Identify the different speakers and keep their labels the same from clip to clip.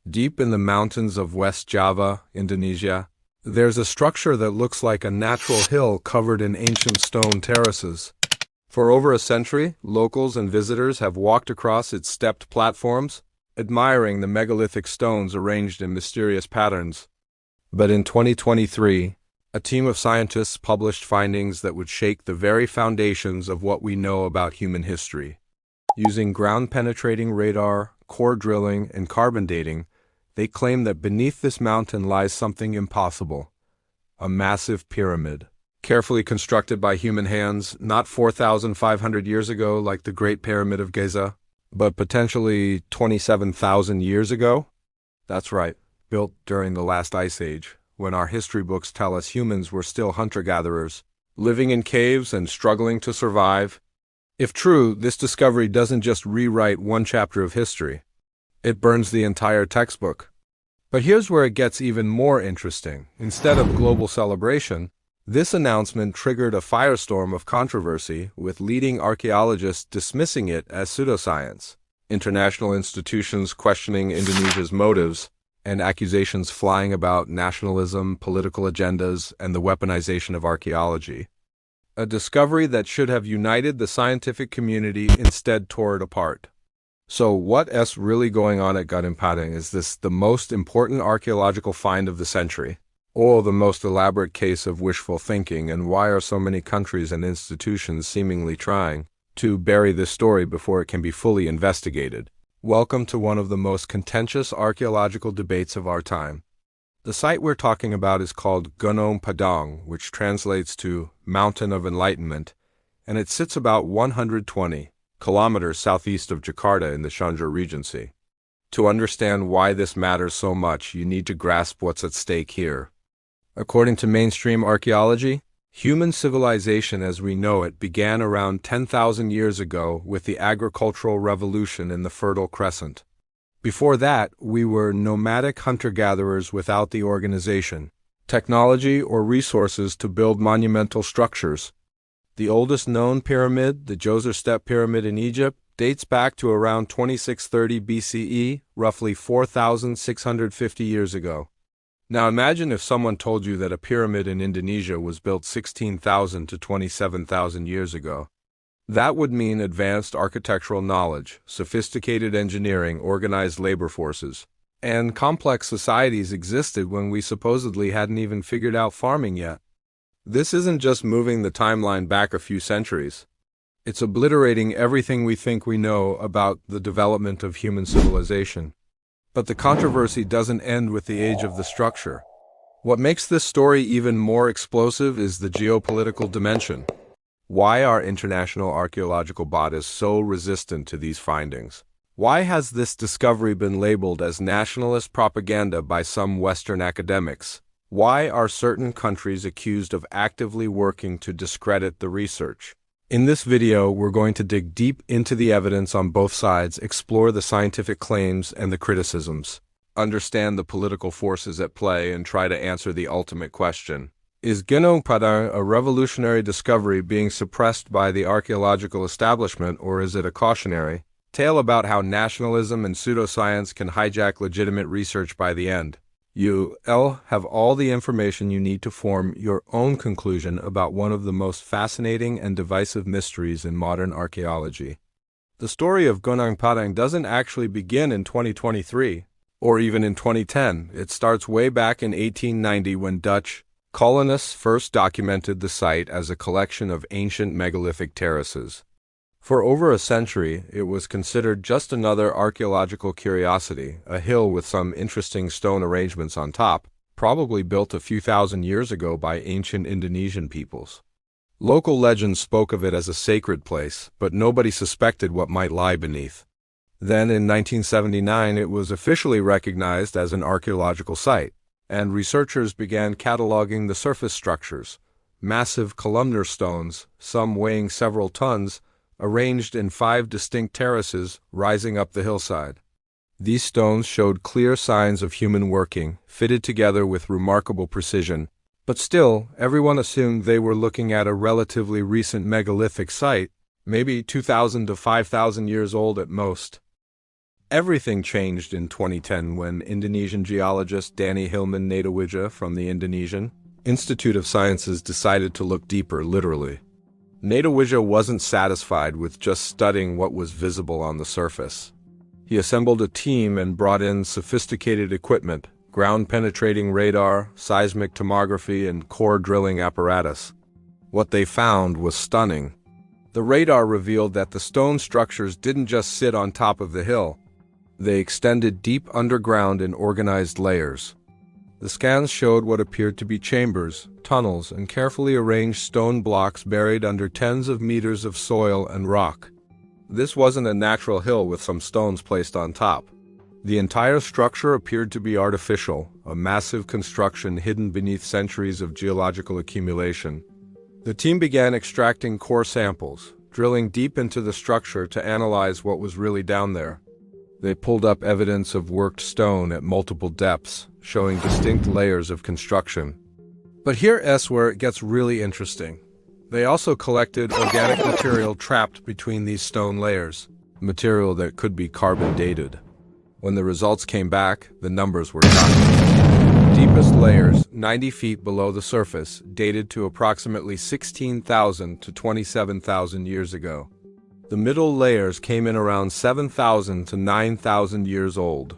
Speaker 1: Deep in the mountains of West Java, Indonesia, there's a structure that looks like a natural hill covered in ancient stone terraces. For over a century, locals and visitors have walked across its stepped platforms, admiring the megalithic stones arranged in mysterious patterns. But in 2023, a team of scientists published findings that would shake the very foundations of what we know about human history. Using ground-penetrating radar, core drilling, and carbon dating, they claim that beneath this mountain lies something impossible: a massive pyramid, carefully constructed by human hands, not 4,500 years ago like the Great Pyramid of Giza, but potentially 27,000 years ago? That's right, built during the last ice age, when our history books tell us humans were still hunter-gatherers, living in caves and struggling to survive. If true, this discovery doesn't just rewrite one chapter of history. It burns the entire textbook. But here's where it gets even more interesting. Instead of global celebration, this announcement triggered a firestorm of controversy, with leading archaeologists dismissing it as pseudoscience, international institutions questioning Indonesia's motives, and accusations flying about nationalism, political agendas, and the weaponization of archaeology. A discovery that should have united the scientific community instead tore it apart. So what's really going on at Gunung Padang? Is this the most important archaeological find of the century, or the most elaborate case of wishful thinking, and why are so many countries and institutions seemingly trying to bury this story before it can be fully investigated? Welcome to one of the most contentious archaeological debates of our time. The site we're talking about is called Gunung Padang, which translates to Mountain of Enlightenment, and it sits about 120 kilometers southeast of Jakarta in the Shandjur Regency. To understand why this matters so much, you need to grasp what's at stake here. According to mainstream archaeology, human civilization as we know it began around 10,000 years ago with the agricultural revolution in the Fertile Crescent. Before that, we were nomadic hunter-gatherers without the organization, technology, or resources to build monumental structures. The oldest known pyramid, the Djoser Step Pyramid in Egypt, dates back to around 2630 BCE, roughly 4,650 years ago. Now imagine if someone told you that a pyramid in Indonesia was built 16,000 to 27,000 years ago. That would mean advanced architectural knowledge, sophisticated engineering, organized labor forces, and complex societies existed when we supposedly hadn't even figured out farming yet. This isn't just moving the timeline back a few centuries. It's obliterating everything we think we know about the development of human civilization. But the controversy doesn't end with the age of the structure. What makes this story even more explosive is the geopolitical dimension. Why are international archaeological bodies so resistant to these findings? Why has this discovery been labeled as nationalist propaganda by some Western academics? Why are certain countries accused of actively working to discredit the research? In this video, we're going to dig deep into the evidence on both sides, explore the scientific claims and the criticisms, understand the political forces at play, and try to answer the ultimate question. Is Gunung Padang a revolutionary discovery being suppressed by the archaeological establishment, or is it a cautionary tale about how nationalism and pseudoscience can hijack legitimate research by the end? You'll have all the information you need to form your own conclusion about one of the most fascinating and divisive mysteries in modern archaeology. The story of Gunung Padang doesn't actually begin in 2023, or even in 2010. It starts way back in 1890 when Dutch colonists first documented the site as a collection of ancient megalithic terraces. For over a century, it was considered just another archaeological curiosity, a hill with some interesting stone arrangements on top, probably built a few thousand years ago by ancient Indonesian peoples. Local legends spoke of it as a sacred place, but nobody suspected what might lie beneath. Then, in 1979, it was officially recognized as an archaeological site, and researchers began cataloging the surface structures, massive columnar stones, some weighing several tons, arranged in 5 distinct terraces rising up the hillside. These stones showed clear signs of human working, fitted together with remarkable precision, but still, everyone assumed they were looking at a relatively recent megalithic site, maybe 2,000 to 5,000 years old at most. Everything changed in 2010 when Indonesian geologist Danny Hilman Natawija from the Indonesian Institute of Sciences decided to look deeper, literally. Natawija wasn't satisfied with just studying what was visible on the surface. He assembled a team and brought in sophisticated equipment, ground-penetrating radar, seismic tomography, and core drilling apparatus. What they found was stunning. The radar revealed that the stone structures didn't just sit on top of the hill. They extended deep underground in organized layers. The scans showed what appeared to be chambers, tunnels, and carefully arranged stone blocks buried under tens of meters of soil and rock. This wasn't a natural hill with some stones placed on top. The entire structure appeared to be artificial, a massive construction hidden beneath centuries of geological accumulation. The team began extracting core samples, drilling deep into the structure to analyze what was really down there. They pulled up evidence of worked stone at multiple depths, showing distinct layers of construction. But here's where it gets really interesting. They also collected organic material trapped between these stone layers, material that could be carbon dated. When the results came back, the numbers were shocking. The deepest layers, 90 feet below the surface, dated to approximately 16,000 to 27,000 years ago. The middle layers came in around 7,000 to 9,000 years old.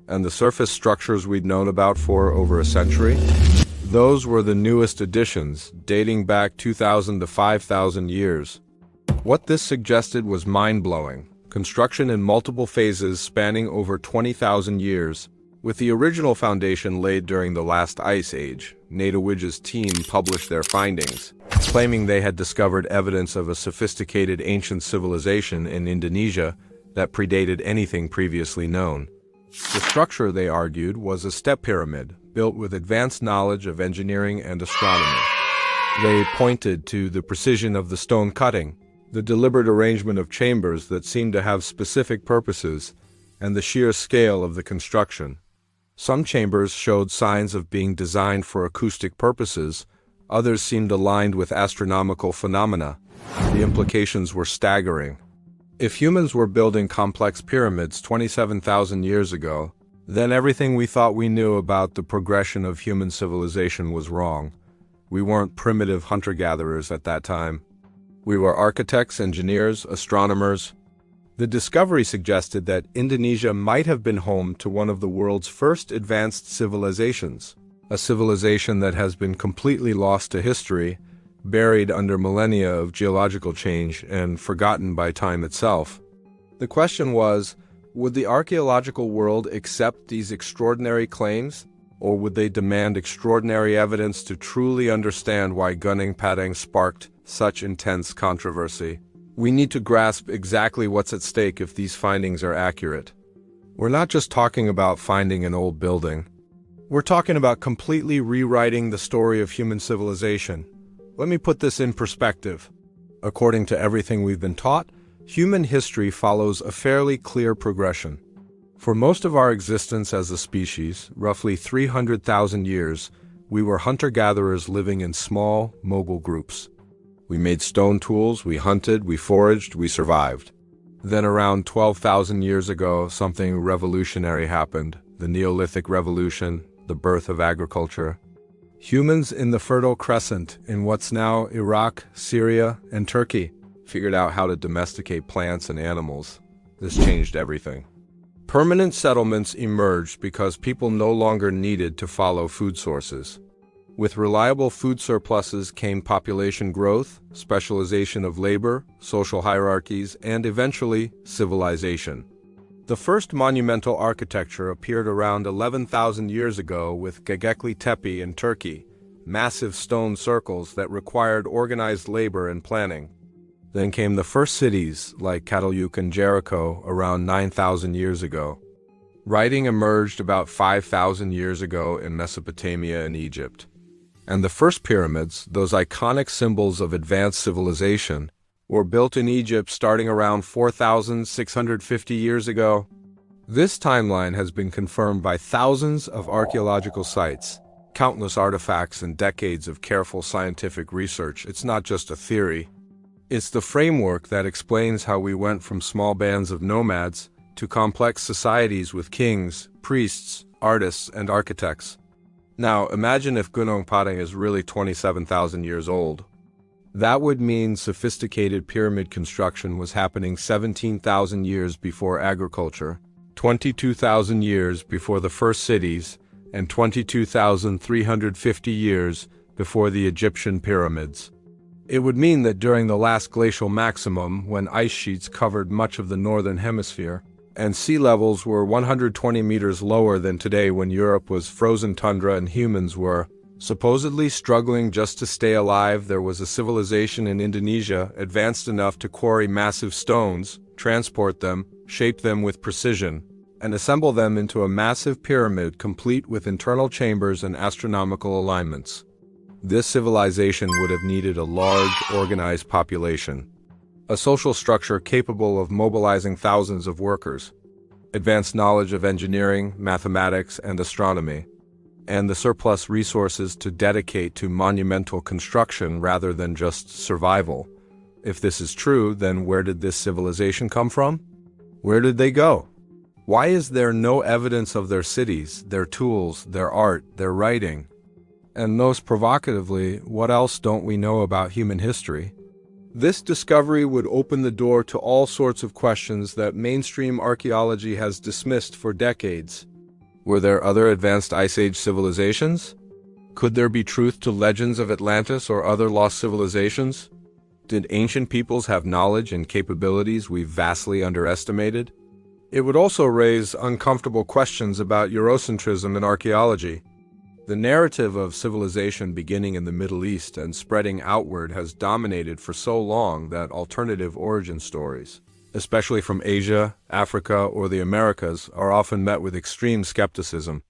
Speaker 1: And the surface structures we'd known about for over a century? Those were the newest additions, dating back 2,000 to 5,000 years. What this suggested was mind-blowing. Construction in multiple phases spanning over 20,000 years. With the original foundation laid during the last ice age, Natawija's team published their findings, claiming they had discovered evidence of a sophisticated ancient civilization in Indonesia that predated anything previously known. The structure, they argued, was a step pyramid, built with advanced knowledge of engineering and astronomy. They pointed to the precision of the stone cutting, the deliberate arrangement of chambers that seemed to have specific purposes, and the sheer scale of the construction. Some chambers showed signs of being designed for acoustic purposes, others seemed aligned with astronomical phenomena. The implications were staggering. If humans were building complex pyramids 27,000 years ago, then everything we thought we knew about the progression of human civilization was wrong. We weren't primitive hunter-gatherers at that time. We were architects, engineers, astronomers. The discovery suggested that Indonesia might have been home to one of the world's first advanced civilizations, a civilization that has been completely lost to history, buried under millennia of geological change, and forgotten by time itself. The question was, would the archaeological world accept these extraordinary claims, or would they demand extraordinary evidence to truly understand why Gunung Padang sparked such intense controversy? We need to grasp exactly what's at stake if these findings are accurate. We're not just talking about finding an old building. We're talking about completely rewriting the story of human civilization. Let me put this in perspective. According to everything we've been taught, human history follows a fairly clear progression. For most of our existence as a species, roughly 300,000 years, we were hunter-gatherers living in small, mobile groups. We made stone tools, we hunted, we foraged, we survived. Then around 12,000 years ago, something revolutionary happened. The Neolithic Revolution, the birth of agriculture. Humans in the Fertile Crescent, in what's now Iraq, Syria, and Turkey, figured out how to domesticate plants and animals. This changed everything. Permanent settlements emerged because people no longer needed to follow food sources. With reliable food surpluses came population growth, specialization of labor, social hierarchies, and eventually, civilization. The first monumental architecture appeared around 11,000 years ago with Göbekli Tepe in Turkey, massive stone circles that required organized labor and planning. Then came the first cities, like Cataluyuk and Jericho, around 9,000 years ago. Writing emerged about 5,000 years ago in Mesopotamia and Egypt. And the first pyramids, those iconic symbols of advanced civilization, were built in Egypt starting around 4,650 years ago. This timeline has been confirmed by thousands of archaeological sites, countless artifacts, and decades of careful scientific research. It's not just a theory. It's the framework that explains how we went from small bands of nomads to complex societies with kings, priests, artists, and architects. Now, imagine if Gunung Padang is really 27,000 years old. That would mean sophisticated pyramid construction was happening 17,000 years before agriculture, 22,000 years before the first cities, and 22,350 years before the Egyptian pyramids. It would mean that during the last glacial maximum, when ice sheets covered much of the northern hemisphere, and sea levels were 120 meters lower than today when Europe was frozen tundra and humans were supposedly struggling just to stay alive, there was a civilization in Indonesia advanced enough to quarry massive stones, transport them, shape them with precision, and assemble them into a massive pyramid complete with internal chambers and astronomical alignments. This civilization would have needed a large, organized population, a social structure capable of mobilizing thousands of workers, advanced knowledge of engineering, mathematics, and astronomy, and the surplus resources to dedicate to monumental construction rather than just survival. If this is true, then where did this civilization come from? Where did they go? Why is there no evidence of their cities, their tools, their art, their writing? And most provocatively, what else don't we know about human history? This discovery would open the door to all sorts of questions that mainstream archaeology has dismissed for decades. Were there other advanced Ice Age civilizations? Could there be truth to legends of Atlantis or other lost civilizations? Did ancient peoples have knowledge and capabilities we've vastly underestimated? It would also raise uncomfortable questions about Eurocentrism in archaeology. The narrative of civilization beginning in the Middle East and spreading outward has dominated for so long that alternative origin stories, especially from Asia, Africa, or the Americas, are often met with extreme skepticism.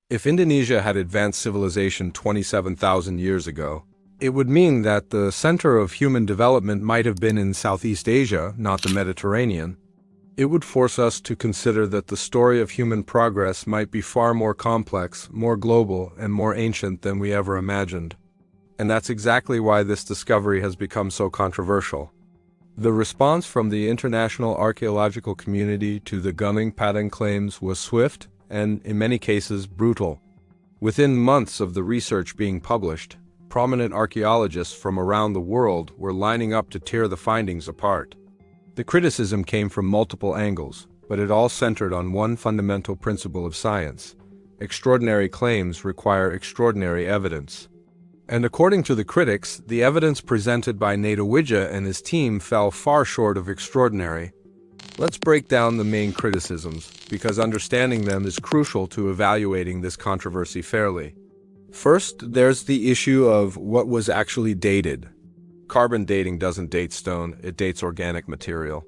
Speaker 1: If Indonesia had advanced civilization 27,000 years ago, it would mean that the center of human development might have been in Southeast Asia, not the Mediterranean. It would force us to consider that the story of human progress might be far more complex, more global, and more ancient than we ever imagined. And that's exactly why this discovery has become so controversial. The response from the international archaeological community to the Gunung Padang claims was swift and, in many cases, brutal. Within months of the research being published, prominent archaeologists from around the world were lining up to tear the findings apart. The criticism came from multiple angles, but it all centered on one fundamental principle of science. Extraordinary claims require extraordinary evidence. And according to the critics, the evidence presented by Nationalism and his team fell far short of extraordinary. Let's break down the main criticisms, because understanding them is crucial to evaluating this controversy fairly. First, there's the issue of what was actually dated. Carbon dating doesn't date stone, it dates organic material.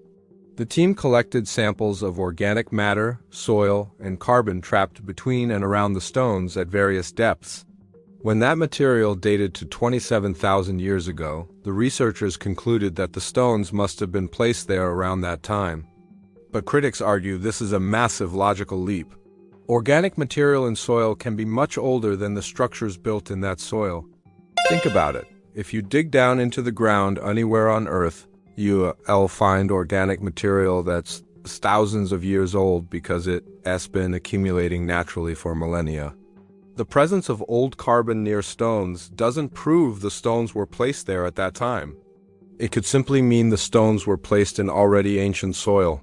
Speaker 1: The team collected samples of organic matter, soil, and carbon trapped between and around the stones at various depths. When that material dated to 27,000 years ago, the researchers concluded that the stones must have been placed there around that time. But critics argue this is a massive logical leap. Organic material in soil can be much older than the structures built in that soil. Think about it. If you dig down into the ground anywhere on Earth, you'll find organic material that's thousands of years old because it has been accumulating naturally for millennia. The presence of old carbon near stones doesn't prove the stones were placed there at that time. It could simply mean the stones were placed in already ancient soil.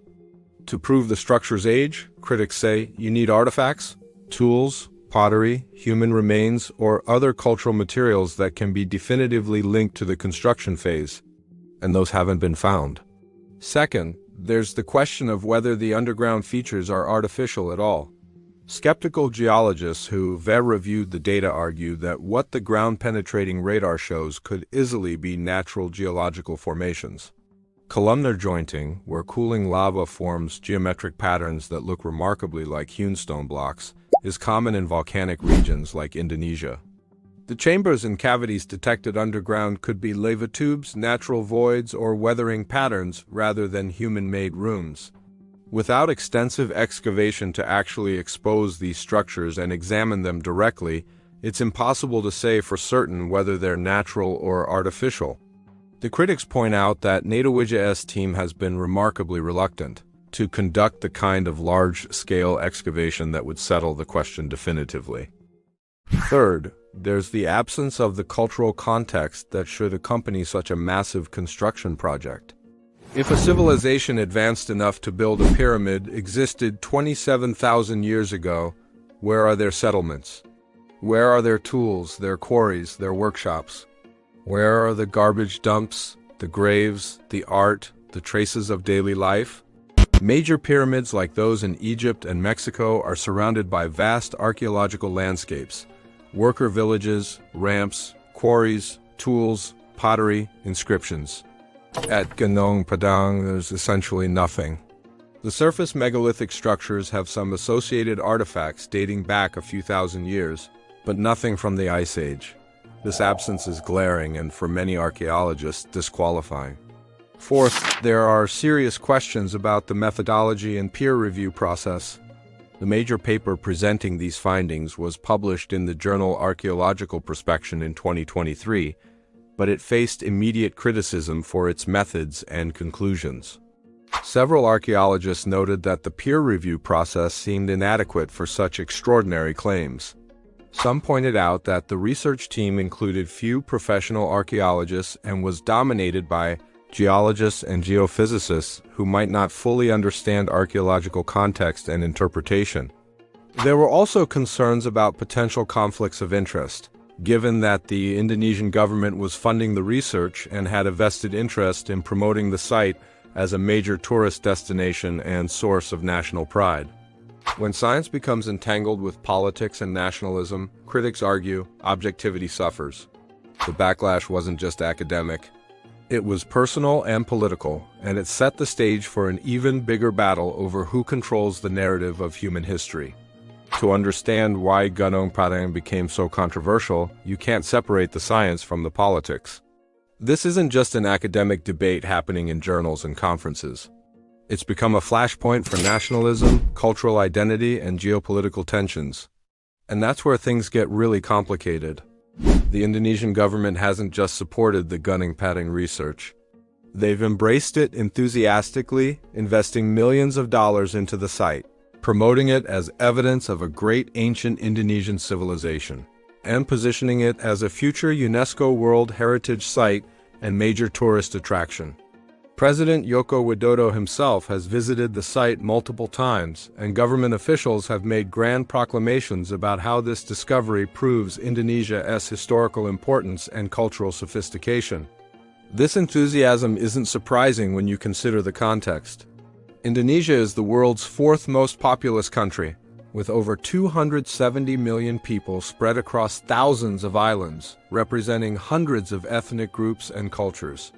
Speaker 1: To prove the structure's age, critics say you need artifacts, tools, pottery, human remains, or other cultural materials that can be definitively linked to the construction phase, and those haven't been found. Second, there's the question of whether the underground features are artificial at all. Skeptical geologists who've reviewed the data argue that what the ground-penetrating radar shows could easily be natural geological formations. Columnar jointing, where cooling lava forms geometric patterns that look remarkably like hewn stone blocks, is common in volcanic regions like Indonesia. The chambers and cavities detected underground could be lava tubes, natural voids, or weathering patterns rather than human-made ruins. Without extensive excavation to actually expose these structures and examine them directly, it's impossible to say for certain whether they're natural or artificial. The critics point out that Nationalism's team has been remarkably reluctant. to conduct the kind of large-scale excavation that would settle the question definitively. Third, there's the absence of the cultural context that should accompany such a massive construction project. If a civilization advanced enough to build a pyramid existed 27,000 years ago, where are their settlements? Where are their tools, their quarries, their workshops? Where are the garbage dumps, the graves, the art, the traces of daily life? Major pyramids like those in Egypt and Mexico are surrounded by vast archaeological landscapes, worker villages, ramps, quarries, tools, pottery, inscriptions. At Gunung Padang, there's essentially nothing. The surface megalithic structures have some associated artifacts dating back a few thousand years, but nothing from the Ice Age. This absence is glaring and, for many archaeologists, disqualifying. Fourth, there are serious questions about the methodology and peer review process. The major paper presenting these findings was published in the journal Archaeological Prospection in 2023, but it faced immediate criticism for its methods and conclusions. Several archaeologists noted that the peer review process seemed inadequate for such extraordinary claims. Some pointed out that the research team included few professional archaeologists and was dominated by geologists and geophysicists who might not fully understand archaeological context and interpretation. There were also concerns about potential conflicts of interest, given that the Indonesian government was funding the research and had a vested interest in promoting the site as a major tourist destination and source of national pride. When science becomes entangled with politics and nationalism, critics argue objectivity suffers. The backlash wasn't just academic. It was personal and political, and it set the stage for an even bigger battle over who controls the narrative of human history. To understand why Gunung Padang became so controversial, you can't separate the science from the politics. This isn't just an academic debate happening in journals and conferences. It's become a flashpoint for nationalism, cultural identity, and geopolitical tensions. And that's where things get really complicated. The Indonesian government hasn't just supported the Gunung Padang research. They've embraced it enthusiastically, investing millions of dollars into the site, promoting it as evidence of a great ancient Indonesian civilization, and positioning it as a future UNESCO World Heritage Site and major tourist attraction. President Joko Widodo himself has visited the site multiple times, and government officials have made grand proclamations about how this discovery proves Indonesia's historical importance and cultural sophistication. This enthusiasm isn't surprising when you consider the context. Indonesia is the world's fourth most populous country, with over 270 million people spread across thousands of islands, representing hundreds of ethnic groups and cultures.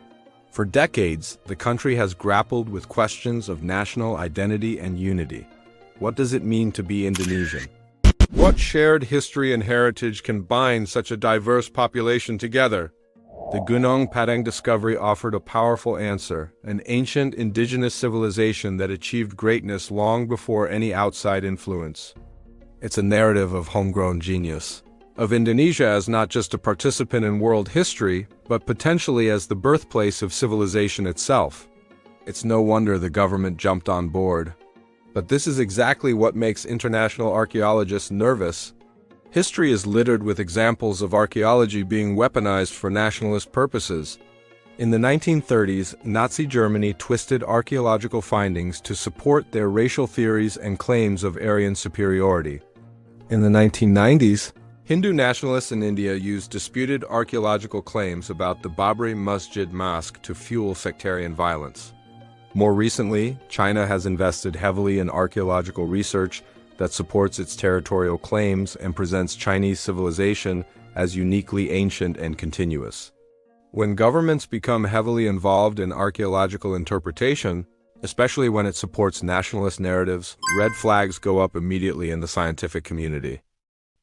Speaker 1: For decades, the country has grappled with questions of national identity and unity. What does it mean to be Indonesian? What shared history and heritage can bind such a diverse population together? The Gunung Padang discovery offered a powerful answer, an ancient indigenous civilization that achieved greatness long before any outside influence. It's a narrative of homegrown genius, of Indonesia as not just a participant in world history, but potentially as the birthplace of civilization itself. It's no wonder the government jumped on board. But this is exactly what makes international archaeologists nervous. History is littered with examples of archaeology being weaponized for nationalist purposes. In the 1930s, Nazi Germany twisted archaeological findings to support their racial theories and claims of Aryan superiority. In the 1990s, Hindu nationalists in India used disputed archaeological claims about the Babri Masjid Mosque to fuel sectarian violence. More recently, China has invested heavily in archaeological research that supports its territorial claims and presents Chinese civilization as uniquely ancient and continuous. When governments become heavily involved in archaeological interpretation, especially when it supports nationalist narratives, red flags go up immediately in the scientific community.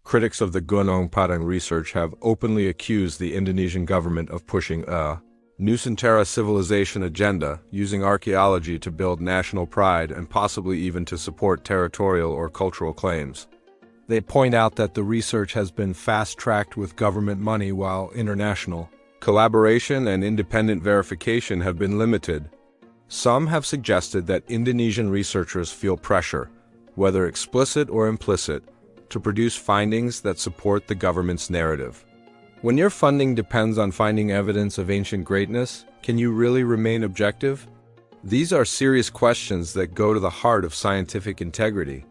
Speaker 1: Critics of the Gunung Padang research have openly accused the Indonesian government of pushing a Nusantara civilization agenda, using archaeology to build national pride and possibly even to support territorial or cultural claims. They point out that the research has been fast-tracked with government money while international collaboration and independent verification have been limited. Some have suggested that Indonesian researchers feel pressure, whether explicit or implicit, to produce findings that support the government's narrative. When your funding depends on finding evidence of ancient greatness, can you really remain objective? These are serious questions that go to the heart of scientific integrity.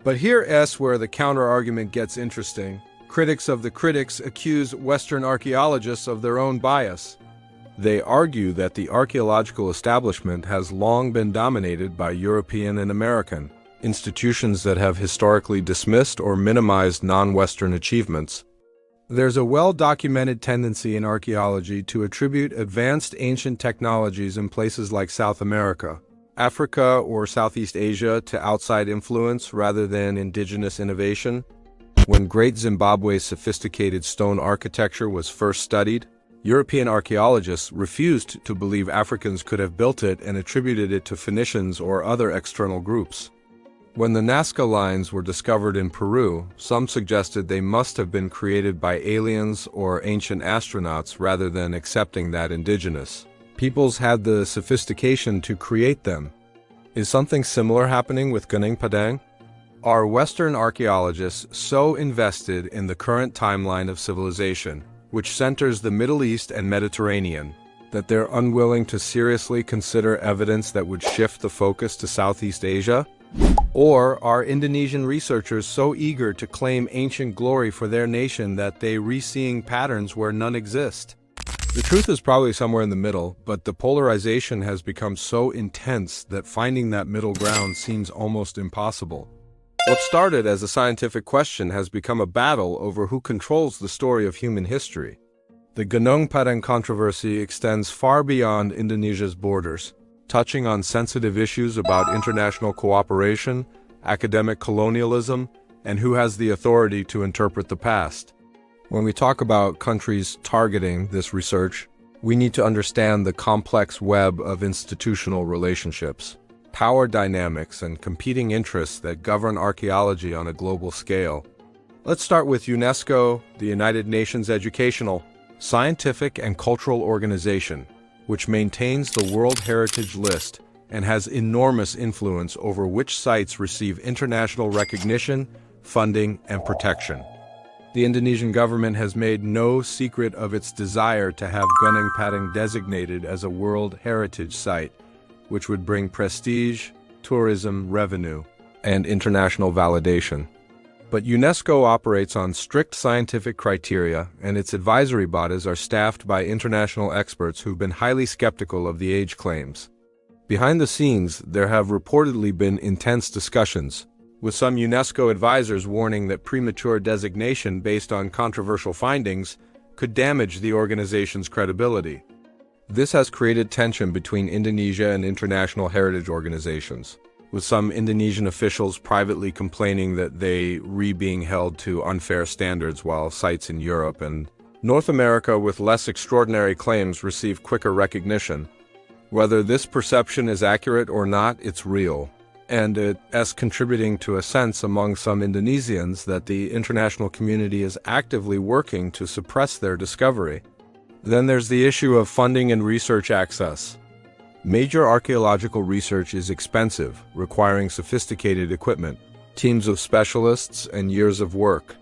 Speaker 1: But here's where the counter-argument gets interesting. Critics of the critics accuse Western archaeologists of their own bias. They argue that the archaeological establishment has long been dominated by European and American institutions that have historically dismissed or minimized non-Western achievements. There's a well-documented tendency in archaeology to attribute advanced ancient technologies in places like South America, Africa, or Southeast Asia to outside influence rather than indigenous innovation. When Great Zimbabwe's sophisticated stone architecture was first studied, European archaeologists refused to believe Africans could have built it and attributed it to Phoenicians or other external groups. When the Nazca lines were discovered in Peru, some suggested they must have been created by aliens or ancient astronauts rather than accepting that indigenous peoples had the sophistication to create them. Is something similar happening with Gunung Padang? Are Western archaeologists so invested in the current timeline of civilization, which centers the Middle East and Mediterranean, that they're unwilling to seriously consider evidence that would shift the focus to Southeast Asia? Or are Indonesian researchers so eager to claim ancient glory for their nation that they re-seeing patterns where none exist? The truth is probably somewhere in the middle, but the polarization has become so intense that finding that middle ground seems almost impossible. What started as a scientific question has become a battle over who controls the story of human history. The Gunung Padang controversy extends far beyond Indonesia's borders, touching on sensitive issues about international cooperation, academic colonialism, and who has the authority to interpret the past. When we talk about countries targeting this research, we need to understand the complex web of institutional relationships, power dynamics, and competing interests that govern archaeology on a global scale. Let's start with UNESCO, the United Nations Educational, Scientific, and Cultural Organization, which maintains the World Heritage List and has enormous influence over which sites receive international recognition, funding, and protection. The Indonesian government has made no secret of its desire to have Gunung Padang designated as a World Heritage Site, which would bring prestige, tourism, revenue, and international validation. But UNESCO operates on strict scientific criteria, and its advisory bodies are staffed by international experts who've been highly skeptical of the age claims. Behind the scenes, there have reportedly been intense discussions, with some UNESCO advisors warning that premature designation based on controversial findings could damage the organization's credibility. This has created tension between Indonesia and international heritage organizations, with some Indonesian officials privately complaining that they being held to unfair standards while sites in Europe and North America with less extraordinary claims receive quicker recognition. Whether this perception is accurate or not, it's real, and it's contributing to a sense among some Indonesians that the international community is actively working to suppress their discovery. Then there's the issue of funding and research access. Major archaeological research is expensive, requiring sophisticated equipment, teams of specialists, and years of work.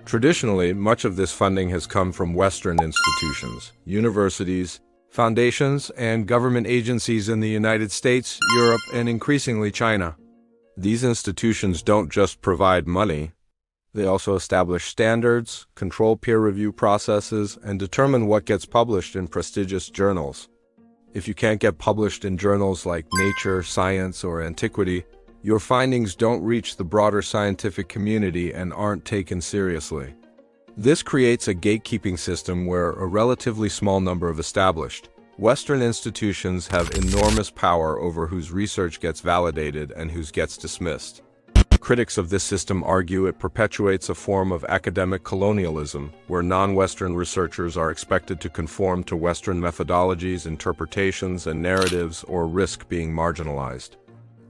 Speaker 1: Traditionally, much of this funding has come from Western institutions, universities, foundations, and government agencies in the United States, Europe, and increasingly China. These institutions don't just provide money. They also establish standards, control peer review processes, and determine what gets published in prestigious journals. If you can't get published in journals like Nature, Science, or Antiquity, your findings don't reach the broader scientific community and aren't taken seriously. This creates a gatekeeping system where a relatively small number of established Western institutions have enormous power over whose research gets validated and whose gets dismissed. Critics of this system argue it perpetuates a form of academic colonialism, where non-Western researchers are expected to conform to Western methodologies, interpretations, and narratives, or risk being marginalized.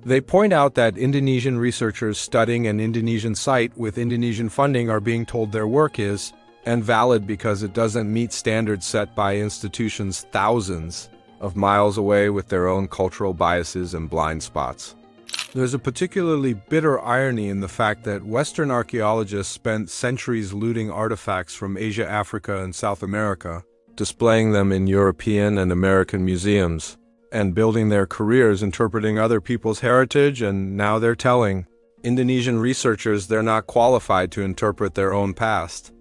Speaker 1: They point out that Indonesian researchers studying an Indonesian site with Indonesian funding are being told their work is invalid because it doesn't meet standards set by institutions thousands of miles away with their own cultural biases and blind spots. There's a particularly bitter irony in the fact that Western archaeologists spent centuries looting artifacts from Asia, Africa, and South America, displaying them in European and American museums, and building their careers interpreting other people's heritage, and now they're telling Indonesian researchers they're not qualified to interpret their own past.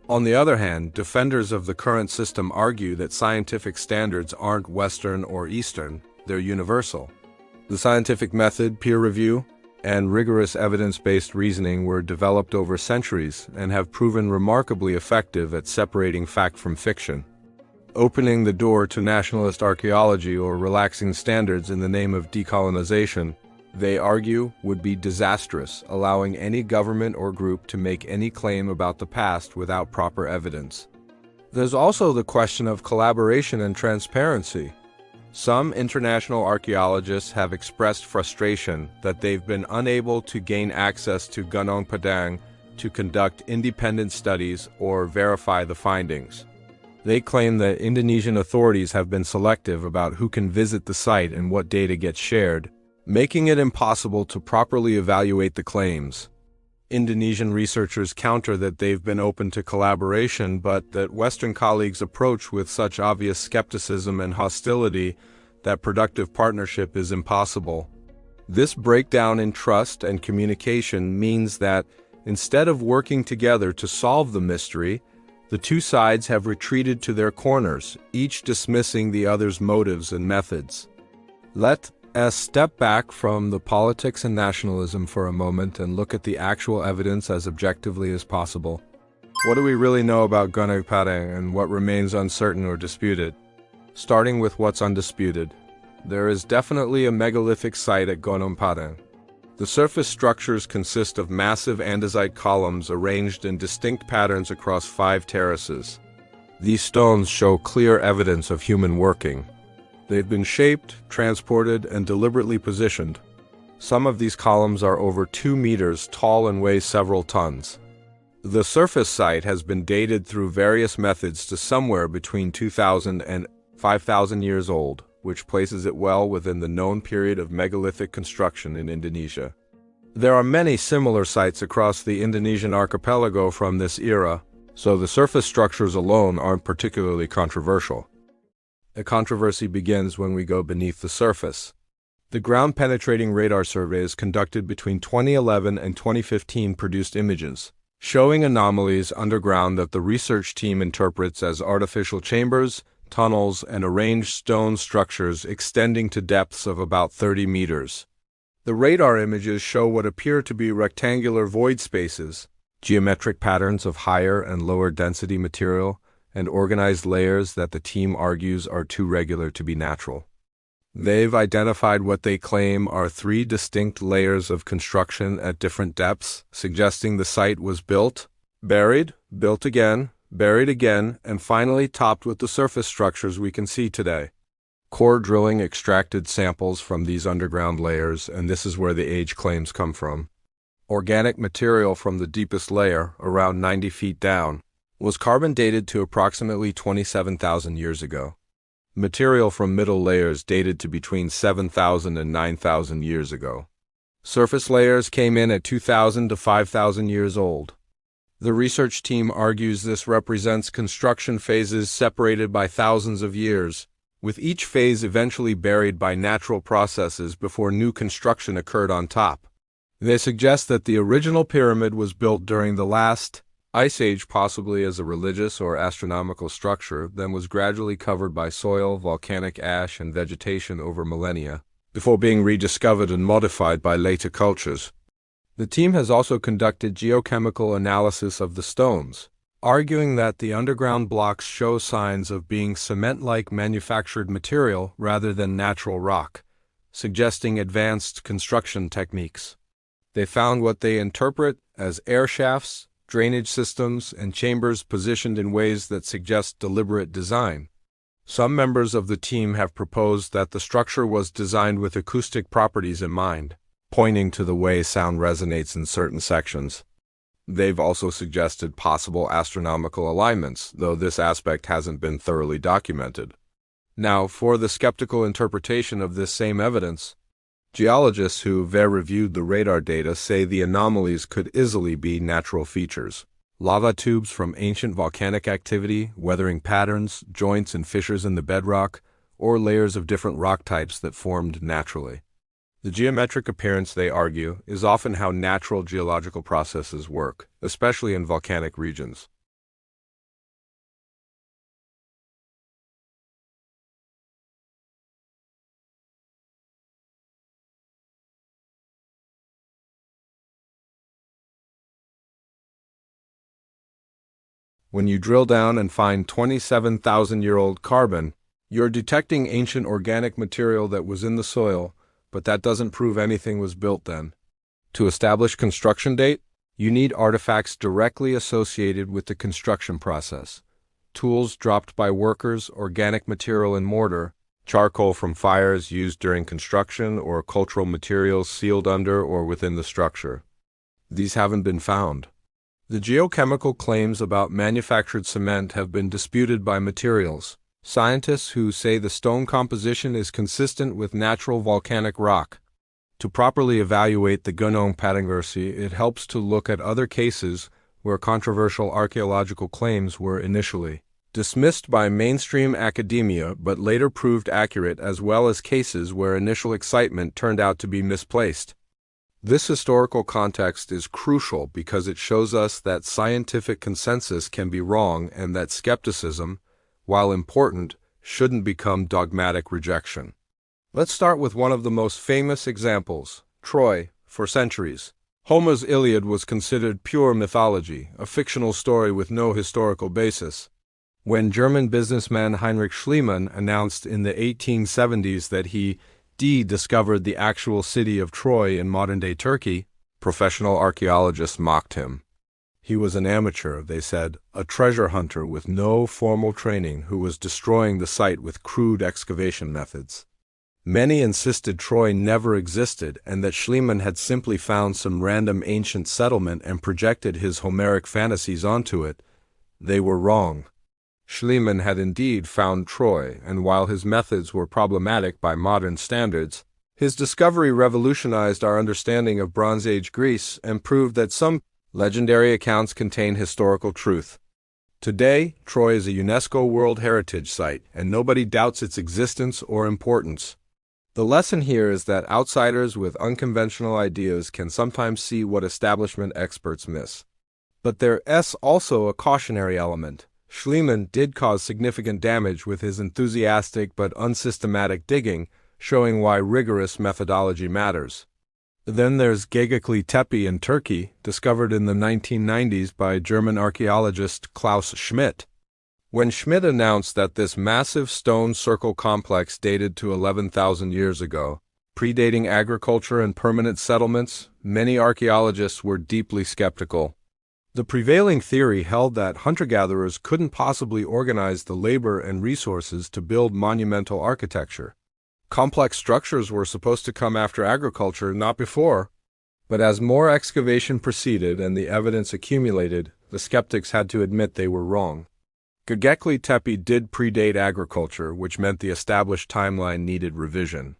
Speaker 1: On the other hand, defenders of the current system argue that scientific standards aren't Western or Eastern, they're universal. The scientific method, peer review, and rigorous evidence-based reasoning were developed over centuries and have proven remarkably effective at separating fact from fiction. Opening the door to nationalist archaeology or relaxing standards in the name of decolonization, they argue, would be disastrous, allowing any government or group to make any claim about the past without proper evidence. There's also the question of collaboration and transparency. Some international archaeologists have expressed frustration that they've been unable to gain access to Gunung Padang to conduct independent studies or verify the findings. They claim that Indonesian authorities have been selective about who can visit the site and what data gets shared, making it impossible to properly evaluate the claims. Indonesian researchers counter that they've been open to collaboration, but that Western colleagues approach with such obvious skepticism and hostility that productive partnership is impossible. This breakdown in trust and communication means that, instead of working together to solve the mystery, the two sides have retreated to their corners, each dismissing the other's motives and methods. Let us step back from the politics and nationalism for a moment and look at the actual evidence as objectively as possible. What do we really know about Gunung Padang and what remains uncertain or disputed? Starting with what's undisputed, there is definitely a megalithic site at Gunung Padang. The surface structures consist of massive andesite columns arranged in distinct patterns across 5 terraces. These stones show clear evidence of human working. They've been shaped, transported, and deliberately positioned. Some of these columns are over 2 meters tall and weigh several tons. The surface site has been dated through various methods to somewhere between 2,000 and 5,000 years old, which places it well within the known period of megalithic construction in Indonesia. There are many similar sites across the Indonesian archipelago from this era, so the surface structures alone aren't particularly controversial. The controversy begins when we go beneath the surface. The ground-penetrating radar surveys conducted between 2011 and 2015 produced images, showing anomalies underground that the research team interprets as artificial chambers, tunnels, and arranged stone structures extending to depths of about 30 meters. The radar images show what appear to be rectangular void spaces, geometric patterns of higher and lower density material, and organized layers that the team argues are too regular to be natural. They've identified what they claim are 3 distinct layers of construction at different depths, suggesting the site was built, buried, built again, buried again, and finally topped with the surface structures we can see today. Core drilling extracted samples from these underground layers, and this is where the age claims come from. Organic material from the deepest layer, around 90 feet down, was carbon dated to approximately 27,000 years ago. Material from middle layers dated to between 7,000 and 9,000 years ago. Surface layers came in at 2,000 to 5,000 years old. The research team argues this represents construction phases separated by thousands of years, with each phase eventually buried by natural processes before new construction occurred on top. They suggest that the original pyramid was built during the last Ice Age, possibly as a religious or astronomical structure, then was gradually covered by soil, volcanic ash, and vegetation over millennia, before being rediscovered and modified by later cultures. The team has also conducted geochemical analysis of the stones, arguing that the underground blocks show signs of being cement-like manufactured material rather than natural rock, suggesting advanced construction techniques. They found what they interpret as air shafts, drainage systems, and chambers positioned in ways that suggest deliberate design. Some members of the team have proposed that the structure was designed with acoustic properties in mind, pointing to the way sound resonates in certain sections. They've also suggested possible astronomical alignments, though this aspect hasn't been thoroughly documented. Now, for the skeptical interpretation of this same evidence, geologists who reviewed the radar data say the anomalies could easily be natural features. Lava tubes from ancient volcanic activity, weathering patterns, joints and fissures in the bedrock, or layers of different rock types that formed naturally. The geometric appearance, they argue, is often how natural geological processes work, especially in volcanic regions. When you drill down and find 27,000-year-old carbon, you're detecting ancient organic material that was in the soil, but that doesn't prove anything was built then. To establish construction date, you need artifacts directly associated with the construction process. Tools dropped by workers, organic material in mortar, charcoal from fires used during construction, or cultural materials sealed under or within the structure. These haven't been found. The geochemical claims about manufactured cement have been disputed by materials scientists who say the stone composition is consistent with natural volcanic rock. To properly evaluate the Gunung Padang, it helps to look at other cases where controversial archaeological claims were initially dismissed by mainstream academia but later proved accurate, as well as cases where initial excitement turned out to be misplaced. This historical context is crucial because it shows us that scientific consensus can be wrong and that skepticism, while important, shouldn't become dogmatic rejection. Let's start with one of the most famous examples, Troy. For centuries, Homer's Iliad was considered pure mythology, a fictional story with no historical basis. When German businessman Heinrich Schliemann announced in the 1870s that he discovered the actual city of Troy in modern-day Turkey, professional archaeologists mocked him. He was an amateur, they said, a treasure hunter with no formal training who was destroying the site with crude excavation methods. Many insisted Troy never existed and that Schliemann had simply found some random ancient settlement and projected his Homeric fantasies onto it. They were wrong. Schliemann had indeed found Troy, and while his methods were problematic by modern standards, his discovery revolutionized our understanding of Bronze Age Greece and proved that some legendary accounts contain historical truth. Today, Troy is a UNESCO World Heritage Site, and nobody doubts its existence or importance. The lesson here is that outsiders with unconventional ideas can sometimes see what establishment experts miss. But there's also a cautionary element. Schliemann did cause significant damage with his enthusiastic but unsystematic digging, showing why rigorous methodology matters. Then there's Göbekli Tepe in Turkey, discovered in the 1990s by German archaeologist Klaus Schmidt. When Schmidt announced that this massive stone circle complex dated to 11,000 years ago, predating agriculture and permanent settlements, many archaeologists were deeply skeptical. The prevailing theory held that hunter-gatherers couldn't possibly organize the labor and resources to build monumental architecture. Complex structures were supposed to come after agriculture, not before. But as more excavation proceeded and the evidence accumulated, the skeptics had to admit they were wrong. Göbekli Tepe did predate agriculture, which meant the established timeline needed revision.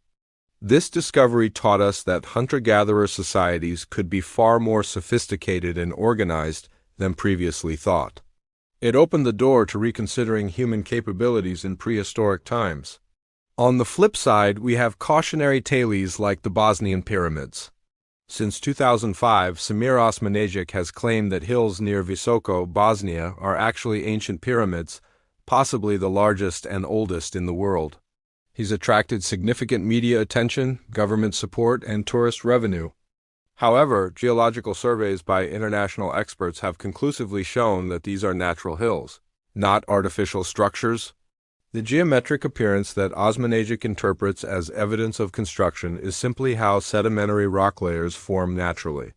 Speaker 1: This discovery taught us that hunter-gatherer societies could be far more sophisticated and organized than previously thought. It opened the door to reconsidering human capabilities in prehistoric times. On the flip side, we have cautionary tales like the Bosnian pyramids. Since 2005, Samir Osmanagic has claimed that hills near Visoko, Bosnia, are actually ancient pyramids, possibly the largest and oldest in the world. He's attracted significant media attention, government support, and tourist revenue. However, geological surveys by international experts have conclusively shown that these are natural hills, not artificial structures. The geometric appearance that Osmanagic interprets as evidence of construction is simply how sedimentary rock layers form naturally.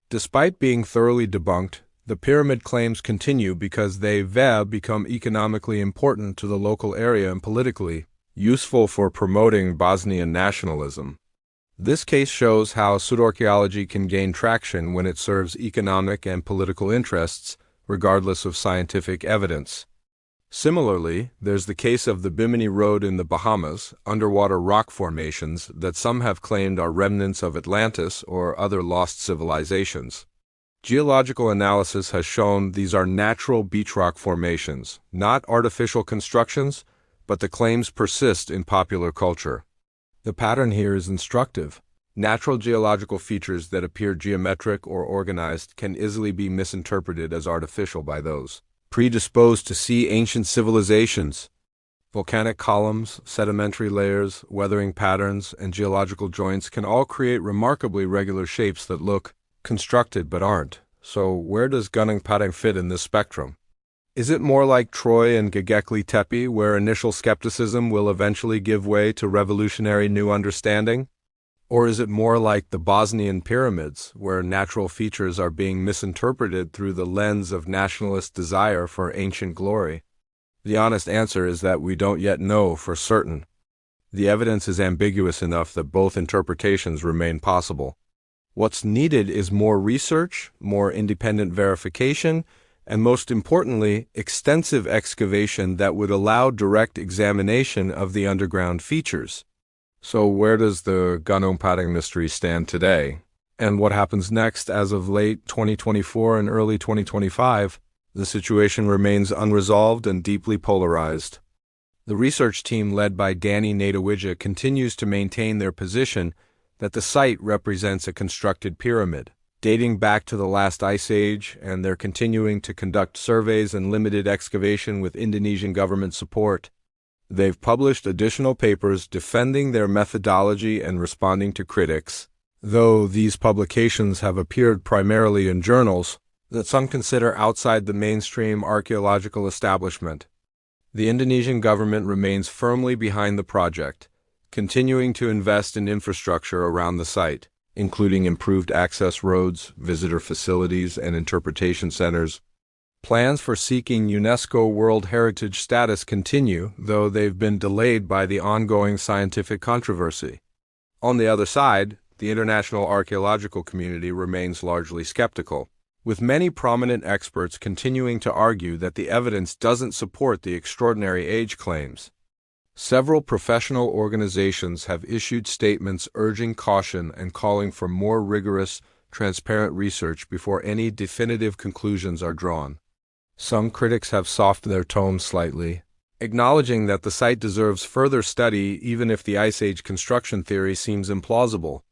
Speaker 1: Despite being thoroughly debunked, the pyramid claims continue because they become economically important to the local area and politically useful for promoting Bosnian nationalism. This case shows how pseudoarchaeology can gain traction when it serves economic and political interests, regardless of scientific evidence. Similarly, there's the case of the Bimini Road in the Bahamas, underwater rock formations that some have claimed are remnants of Atlantis or other lost civilizations. Geological analysis has shown these are natural beach rock formations, not artificial constructions, but the claims persist in popular culture. The pattern here is instructive. Natural geological features that appear geometric or organized can easily be misinterpreted as artificial by those predisposed to see ancient civilizations. Volcanic columns, sedimentary layers, weathering patterns, and geological joints can all create remarkably regular shapes that look constructed but aren't. So where does Gunung Padang fit in this spectrum? Is it more like Troy and Göbekli Tepe, where initial skepticism will eventually give way to revolutionary new understanding? Or is it more like the Bosnian pyramids, where natural features are being misinterpreted through the lens of nationalist desire for ancient glory? The honest answer is that we don't yet know for certain. The evidence is ambiguous enough that both interpretations remain possible. What's needed is more research, more independent verification, and most importantly, extensive excavation that would allow direct examination of the underground features. So where does the Gunung Padang mystery stand today? And what happens next? As of late 2024 and early 2025, the situation remains unresolved and deeply polarized. The research team led by Danny Nadawija continues to maintain their position that the site represents a constructed pyramid, dating back to the last ice age, and they're continuing to conduct surveys and limited excavation with Indonesian government support. They've published additional papers defending their methodology and responding to critics, though these publications have appeared primarily in journals that some consider outside the mainstream archaeological establishment. The Indonesian government remains firmly behind the project, continuing to invest in infrastructure around the site, including improved access roads, visitor facilities, and interpretation centers. Plans for seeking UNESCO World Heritage status continue, though they've been delayed by the ongoing scientific controversy. On the other side, the international archaeological community remains largely skeptical, with many prominent experts continuing to argue that the evidence doesn't support the extraordinary age claims. Several professional organizations have issued statements urging caution and calling for more rigorous, transparent research before any definitive conclusions are drawn. Some critics have softened their tone slightly, acknowledging that the site deserves further study even if the Ice Age construction theory seems implausible.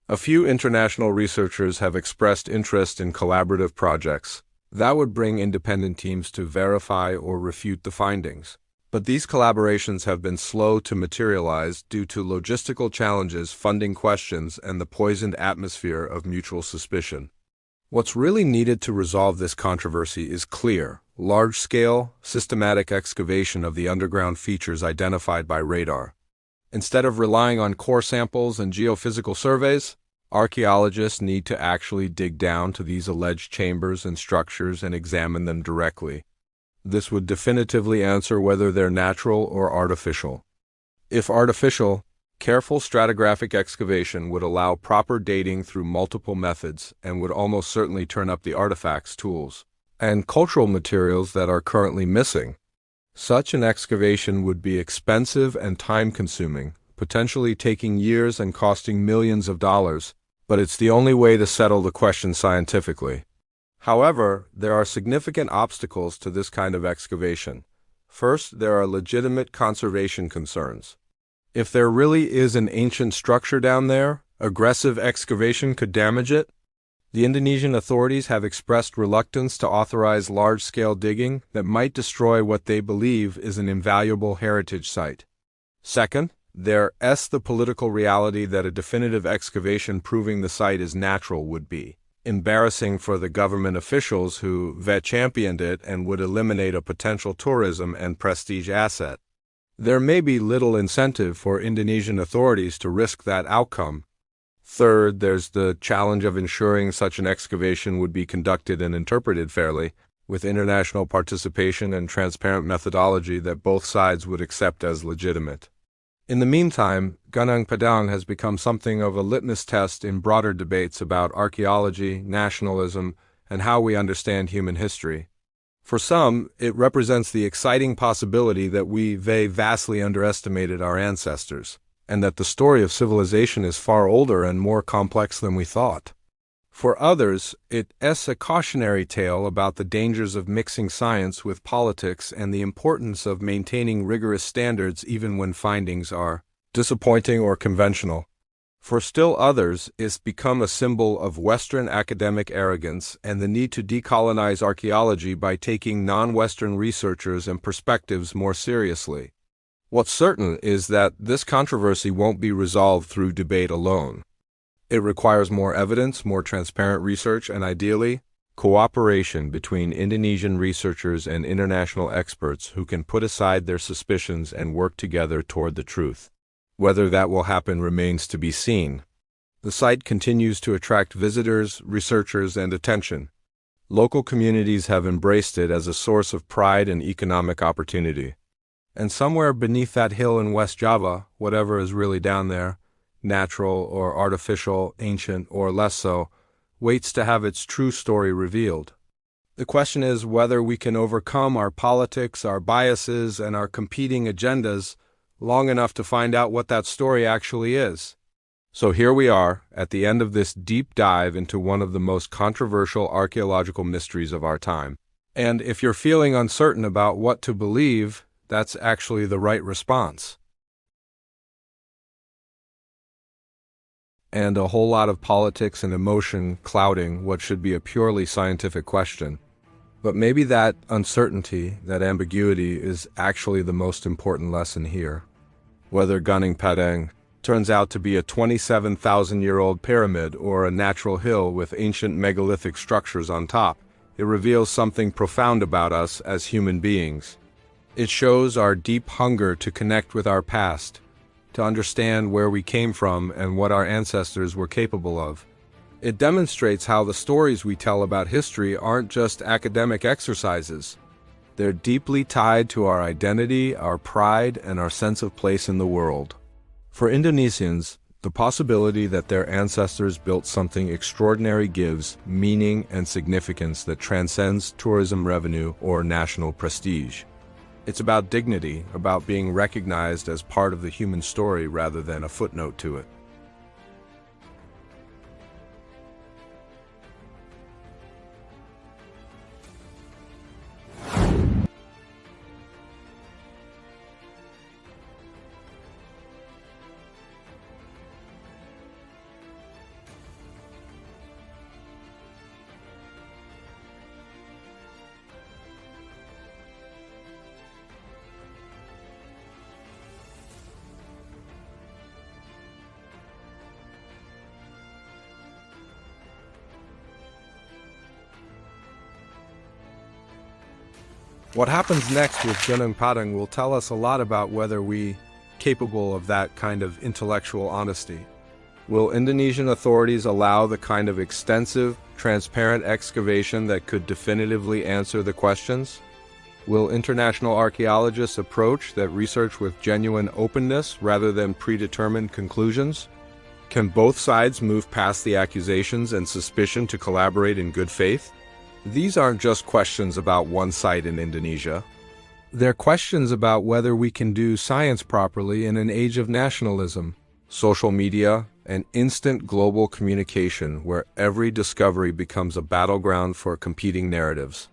Speaker 1: A few international researchers have expressed interest in collaborative projects that would bring independent teams to verify or refute the findings. But these collaborations have been slow to materialize due to logistical challenges, funding questions, and the poisoned atmosphere of mutual suspicion. What's really needed to resolve this controversy is clear, large-scale, systematic excavation of the underground features identified by radar. Instead of relying on core samples and geophysical surveys, archaeologists need to actually dig down to these alleged chambers and structures and examine them directly. This would definitively answer whether they're natural or artificial. If artificial, careful stratigraphic excavation would allow proper dating through multiple methods and would almost certainly turn up the artifacts, tools, and cultural materials that are currently missing. Such an excavation would be expensive and time-consuming, potentially taking years and costing millions of dollars, but it's the only way to settle the question scientifically. However, there are significant obstacles to this kind of excavation. First, there are legitimate conservation concerns. If there really is an ancient structure down there, aggressive excavation could damage it. The Indonesian authorities have expressed reluctance to authorize large-scale digging that might destroy what they believe is an invaluable heritage site. Second, there's the political reality that a definitive excavation proving the site is natural would be embarrassing for the government officials who championed it and would eliminate a potential tourism and prestige asset. There may be little incentive for Indonesian authorities to risk that outcome. Third, there's the challenge of ensuring such an excavation would be conducted and interpreted fairly, with international participation and transparent methodology that both sides would accept as legitimate. In the meantime, Gunung Padang has become something of a litmus test in broader debates about archaeology, nationalism, and how we understand human history. For some, it represents the exciting possibility that we vastly underestimated our ancestors, and that the story of civilization is far older and more complex than we thought. For others, it's a cautionary tale about the dangers of mixing science with politics and the importance of maintaining rigorous standards even when findings are disappointing or conventional. For still others, it's become a symbol of Western academic arrogance and the need to decolonize archaeology by taking non-Western researchers and perspectives more seriously. What's certain is that this controversy won't be resolved through debate alone. It requires more evidence, more transparent research, and ideally, cooperation between Indonesian researchers and international experts who can put aside their suspicions and work together toward the truth. Whether that will happen remains to be seen. The site continues to attract visitors, researchers, and attention. Local communities have embraced it as a source of pride and economic opportunity. And somewhere beneath that hill in West Java, whatever is really down there, natural or artificial, ancient or less so, waits to have its true story revealed. The question is whether we can overcome our politics, our biases, and our competing agendas long enough to find out what that story actually is. So here we are, at the end of this deep dive into one of the most controversial archaeological mysteries of our time. And if you're feeling uncertain about what to believe, that's actually the right response. And a whole lot of politics and emotion clouding what should be a purely scientific question. But maybe that uncertainty, that ambiguity, is actually the most important lesson here. Whether Gunung Padang turns out to be a 27,000-year-old pyramid or a natural hill with ancient megalithic structures on top, it reveals something profound about us as human beings. It shows our deep hunger to connect with our past, to understand where we came from and what our ancestors were capable of. It demonstrates how the stories we tell about history aren't just academic exercises. They're deeply tied to our identity, our pride, and our sense of place in the world. For Indonesians, the possibility that their ancestors built something extraordinary gives meaning and significance that transcends tourism revenue or national prestige. It's about dignity, about being recognized as part of the human story rather than a footnote to it. What happens next with Gunung Padang will tell us a lot about whether we're capable of that kind of intellectual honesty. Will Indonesian authorities allow the kind of extensive, transparent excavation that could definitively answer the questions? Will international archaeologists approach that research with genuine openness rather than predetermined conclusions? Can both sides move past the accusations and suspicion to collaborate in good faith? These aren't just questions about one site in Indonesia. They're questions about whether we can do science properly in an age of nationalism, social media, and instant global communication where every discovery becomes a battleground for competing narratives.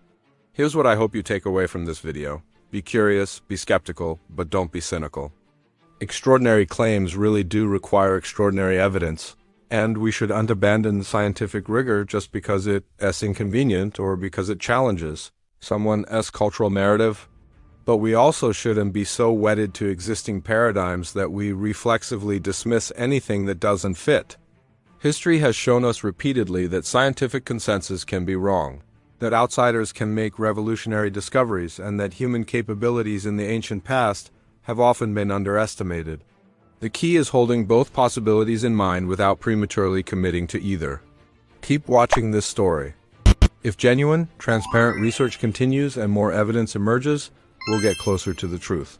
Speaker 1: Here's what I hope you take away from this video. Be curious, be skeptical, but don't be cynical. Extraordinary claims really do require extraordinary evidence. And we should abandon scientific rigor just because it's inconvenient or because it challenges someone's cultural narrative. But we also shouldn't be so wedded to existing paradigms that we reflexively dismiss anything that doesn't fit. History has shown us repeatedly that scientific consensus can be wrong, that outsiders can make revolutionary discoveries, and that human capabilities in the ancient past have often been underestimated. The key is holding both possibilities in mind without prematurely committing to either. Keep watching this story. If genuine, transparent research continues and more evidence emerges, we'll get closer to the truth.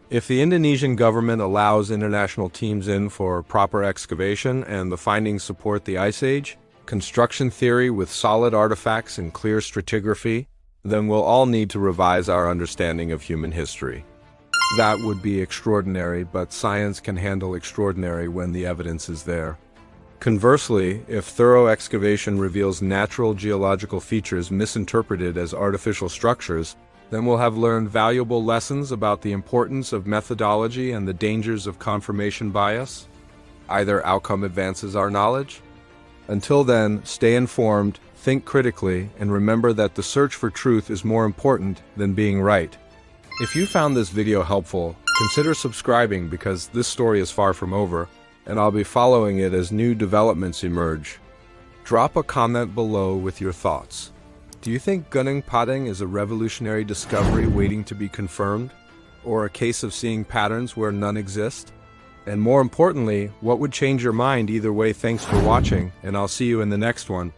Speaker 1: If the Indonesian government allows international teams in for proper excavation and the findings support the Ice Age, construction theory with solid artifacts and clear stratigraphy, then we'll all need to revise our understanding of human history. That would be extraordinary, but science can handle extraordinary when the evidence is there. Conversely, if thorough excavation reveals natural geological features misinterpreted as artificial structures, then we'll have learned valuable lessons about the importance of methodology and the dangers of confirmation bias. Either outcome advances our knowledge. Until then, stay informed, think critically, and remember that the search for truth is more important than being right. If you found this video helpful, consider subscribing because this story is far from over, and I'll be following it as new developments emerge. Drop a comment below with your thoughts. Do you think Gunung Padang is a revolutionary discovery waiting to be confirmed? Or a case of seeing patterns where none exist? And more importantly, what would change your mind either way? Thanks for watching, and I'll see you in the next one.